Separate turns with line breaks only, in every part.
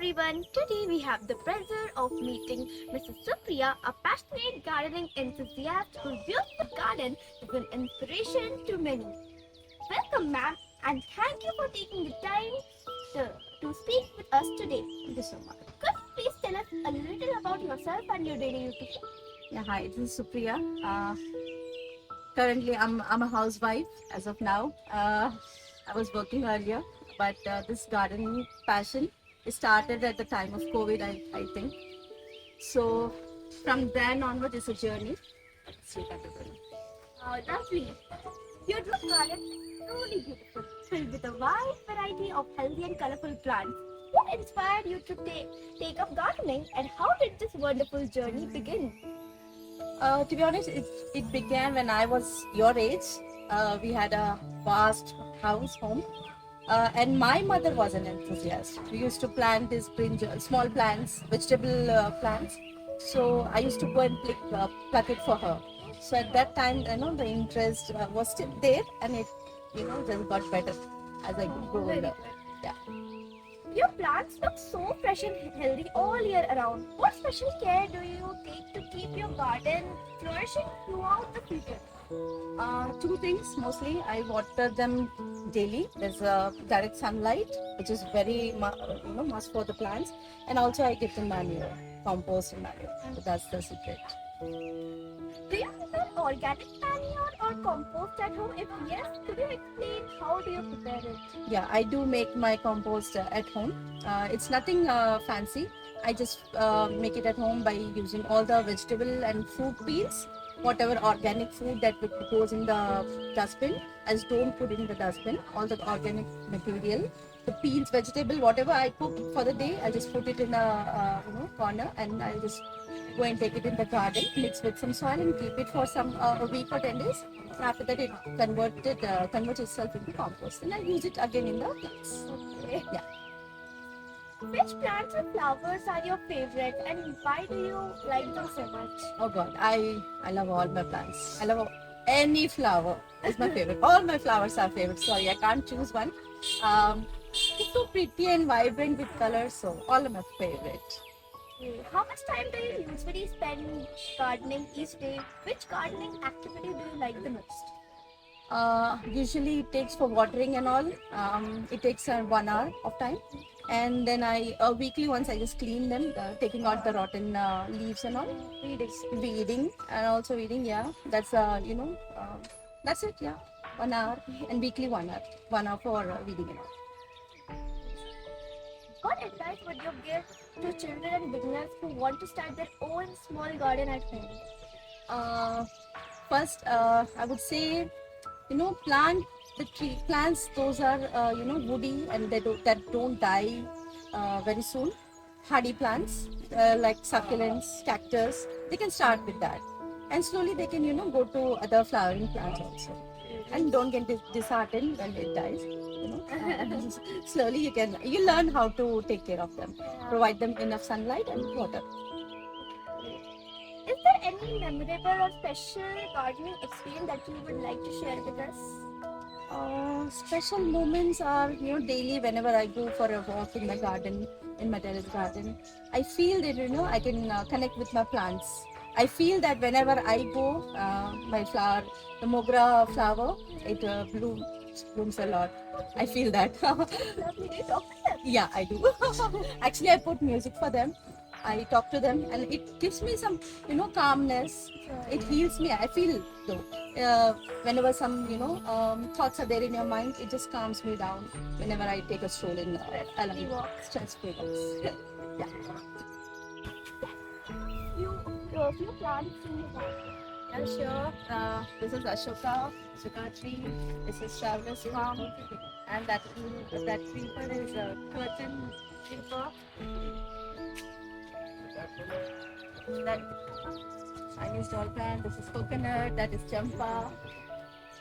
everyone. Today we have the pleasure of meeting Mrs. Supriya, a passionate gardening enthusiast who views the garden as an inspiration to many. Welcome, ma'am, and thank you for taking the time to speak with us today.
Thank you so much.
Could you please tell us a little about yourself and your daily routine?
Yeah, hi, this is Supriya. Currently, I'm a housewife as of now. I was working earlier, but this gardening passion started at the time of COVID, I think. So, from then onward, it's a journey. Let's look at the journey.
Lovely. Your roof garden is truly beautiful, filled with a wide variety of healthy and colorful plants. What inspired you to take up gardening, and how did this wonderful journey begin?
To be honest, it began when I was your age. We had a vast home, and my mother was an enthusiast. We used to plant these small plants, vegetable plants. So I used to go and pluck it for her. So at that time, the interest was still there, and it, just got better as I grew
Very
older.
good.
Yeah.
Your plants look so fresh and healthy all year around. What special care do you take to keep your garden flourishing throughout the season?
Two things mostly. I water them daily. There's direct sunlight, which is very must for the plants, and also I give them manure, compost and manure. So that's the secret.
Do you prepare organic manure or compost at home? If yes, could you explain how do you prepare it?
Yeah, I do make my compost at home. It's nothing fancy. I just make it at home by using all the vegetable and fruit peels, whatever organic food that goes in the dustbin. I just don't put in the dustbin. All the organic material, the peels, vegetable, whatever I cook for the day, I just put it in a corner, and I just go and take it in the garden, mix with some soil, and keep it for some a week or 10 days. After that, it converts itself into compost, and I use it again in the plants.
Okay.
Yeah.
Which plants or flowers are your favorite, and why do you like them so much?
Oh God, I love all my plants. I love any flower. Is my favorite. All my flowers are favorite. Sorry, I can't choose one. It's so pretty and vibrant with colors, so all of my favorite.
Okay. How much time do you usually spend gardening each day? Which gardening activity do you like the most?
Usually it takes for watering and all. It takes 1 hour of time, and then I weekly once I just clean them, taking out the rotten leaves and all, weeding. Yeah, that's it. Yeah, 1 hour, and weekly 1 hour, 1 hour for weeding and all.
What advice would you give to children and beginners who want to start their own small garden at home?
Uh, First, I would say, plant the tree plants. Those are woody, and that don't die very soon. Hardy plants like succulents, cactus. They can start with that, and slowly they can go to other flowering plants also. And don't get disheartened when it dies. Slowly you learn how to take care of them, provide them enough sunlight and water.
Is there any memorable or special gardening experience that you would like to share with us?
Special moments are daily whenever I go for a walk in the garden, in my terrace garden. I feel that I can connect with my plants. I feel that whenever I go, my flower, the mogra flower, it blooms a lot. I feel that.
Lovely. Do you talk to them?
Yeah, I do. Actually, I put music for them. I talk to them, and it gives me some, calmness. It heals me. I feel though, whenever some, thoughts are there in your mind, it just calms me down. Whenever I take a stroll in along
walks.
stress-free walks. Yeah.
Few plants in your garden.
Yeah, sure. This is Ashoka tree. This is Traveler's Palm, and that creeper is a curtain creeper. That Chinese doll plant. This is coconut. That is champa.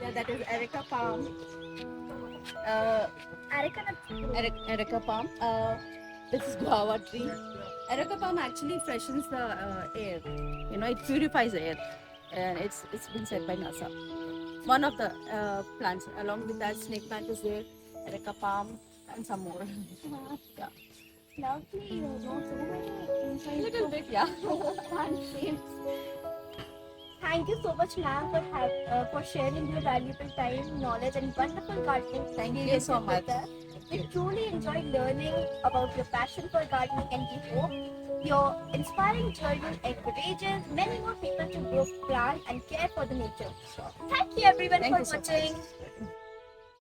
Yeah, that is Erica palm.
Areca nut.
Erica palm. This is guava tree. Erica palm actually freshens the air. It purifies the air, and it's been said by NASA. One of the plants. Along with that, snake plant is there. Erica palm and some more. Yeah.
Lovely. You know so many insights.
Little bit, yeah.
Thanks. Thank you so much, ma'am, for sharing your valuable time, knowledge, and wonderful gardening.
Thank you
experiences
so
with
much.
us. We truly enjoyed learning about your passion for gardening, and we hope your inspiring journey encourages many more people to grow plants and care for the nature.
Sure.
Thank you, everyone,
Thank
for
you so
watching.
much.